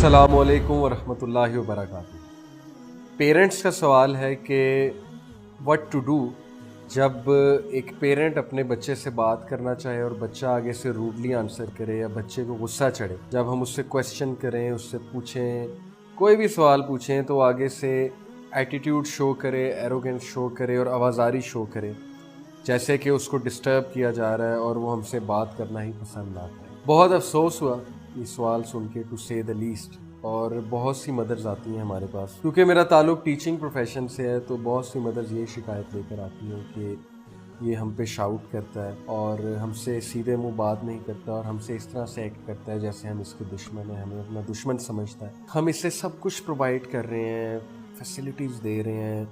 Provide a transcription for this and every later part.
अस्सलामु अलैकुम वरहमतुल्लाहि वबरकातुहू। पेरेंट्स का सवाल है कि व्हाट टू डू जब एक पेरेंट अपने बच्चे से बात करना चाहे और बच्चा आगे से रूडली आंसर करे या बच्चे को गुस्सा चढ़े। जब हम उससे क्वेश्चन करें, उससे पूछें, कोई भी सवाल पूछें तो आगे से एटीट्यूड शो करे, एरोगेंस शो करे और आवाज़ारी शो करे, जैसे कि उसको डिस्टर्ब किया जा रहा है और वो हमसे बात करना ही पसंद ना करे। बहुत अफसोस हुआ ये सवाल सुन के, टू से द लीस्ट। और बहुत सी मदर्स आती हैं हमारे पास, क्योंकि मेरा ताल्लुक टीचिंग प्रोफेशन से है, तो बहुत सी मदर्स ये शिकायत लेकर आती हैं कि ये हम पे शाउट करता है और हमसे सीधे मुंह बात नहीं करता और हमसे इस तरह से एक्ट करता है जैसे हम इसके दुश्मन हैं, हमें अपना दुश्मन समझता है। हम इसे सब कुछ प्रोवाइड कर रहे हैं, फैसिलिटीज़ दे रहे हैं,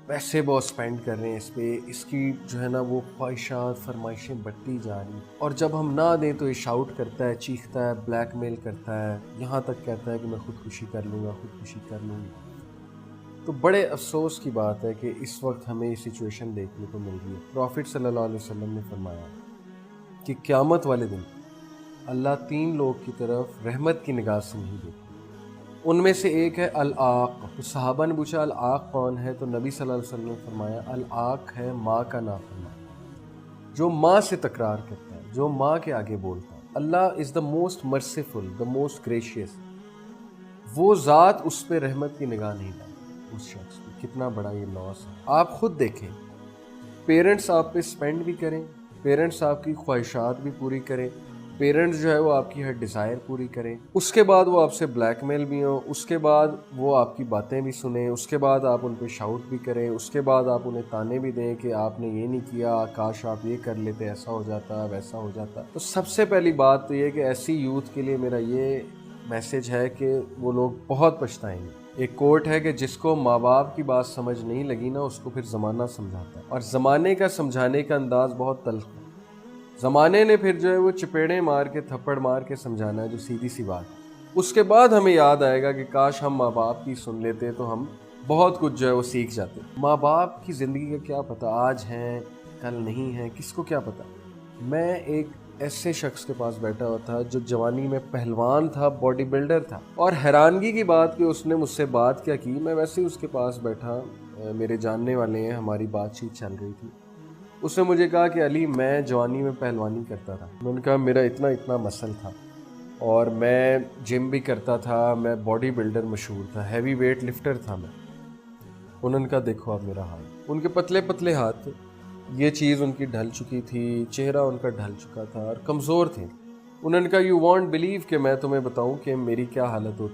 पैसे बहुत स्पेंड कर रहे हैं इस पे, इसकी जो है ना वो ख्वाहिशात फरमाइशें बढ़ती जा रही, और जब हम ना दें तो ये शाउट करता है, चीखता है, ब्लैकमेल करता है, यहाँ तक कहता है कि मैं खुदकुशी कर लूँगा, खुदकुशी कर लूँगी। तो बड़े अफसोस की बात है कि इस वक्त हमें ये सिचुएशन देखने को मिल रही है। प्रॉफिट सल्लल्लाहु अलैहि वसल्लम ने फरमाया कि क़यामत वाले दिन अल्लाह 3 लोग की तरफ रहमत की निगाह से नहीं देखता। उनमें से एक है अल-आक़। तो सहाबा ने पूछा अल-आक़ कौन है? तो नबी सल्लल्लाहु अलैहि वसल्लम ने फरमाया अल-आक़ है माँ का नाफरमान, जो माँ से तकरार करता है, जो माँ के आगे बोलता है। Allah is the most merciful, the most gracious. वो ज़ात उस पर रहमत की निगाह नहीं डालती, उस शख्स पे। कितना बड़ा ये लॉस है। आप खुद देखें, पेरेंट्स आप पे स्पेंड भी करें, पेरेंट्स आपकी ख्वाहिशात भी पूरी करें, पेरेंट्स जो है वो आपकी हर डिज़ायर पूरी करें, उसके बाद वो आपसे ब्लैकमेल भी हो, उसके बाद वो आपकी बातें भी सुने, उसके बाद आप उन पे शाउट भी करें, उसके बाद आप उन्हें ताने भी दें कि आपने ये नहीं किया, काश आप ये कर लेते, ऐसा हो जाता, वैसा हो जाता। तो सबसे पहली बात तो ये कि ऐसी यूथ के लिए मेरा ये मैसेज है कि वो लोग बहुत पछताएंगे। एक कोट है कि जिसको माँ बाप की बात समझ नहीं लगी ना, उसको फिर ज़माना समझाता है, और ज़माने का समझाने का अंदाज़ बहुत तल्ख़ है। ज़माने ने फिर जो है वो चपेड़े मार के, थप्पड़ मार के समझाना है, जो सीधी सी बात है। उसके बाद हमें याद आएगा कि काश हम माँ बाप की सुन लेते तो हम बहुत कुछ जो है वो सीख जाते। माँ बाप की ज़िंदगी का क्या पता, आज हैं कल नहीं हैं, किसको क्या पता। मैं एक ऐसे शख्स के पास बैठा हुआ था जो जवानी में पहलवान था, बॉडी बिल्डर था, और हैरानगी की बात कि उसने मुझसे बात क्या की। मैं वैसे ही उसके पास बैठा, मेरे जानने वाले हैं, हमारी बातचीत चल रही थी। उसने मुझे कहा कि अली मैं जवानी में पहलवानी करता था। मैंने कहा मेरा इतना इतना मसल था और मैं जिम भी करता था, मैं बॉडी बिल्डर मशहूर था, हैवी वेट लिफ्टर था मैं। उन्होंने कहा देखो अब मेरा हाल। उनके पतले पतले हाथ, ये चीज़ उनकी ढल चुकी थी, चेहरा उनका ढल चुका था और कमज़ोर थे। उन्होंने कहा यू वॉन्ट बिलीव कि मैं तुम्हें बताऊं कि मेरी क्या हालत होती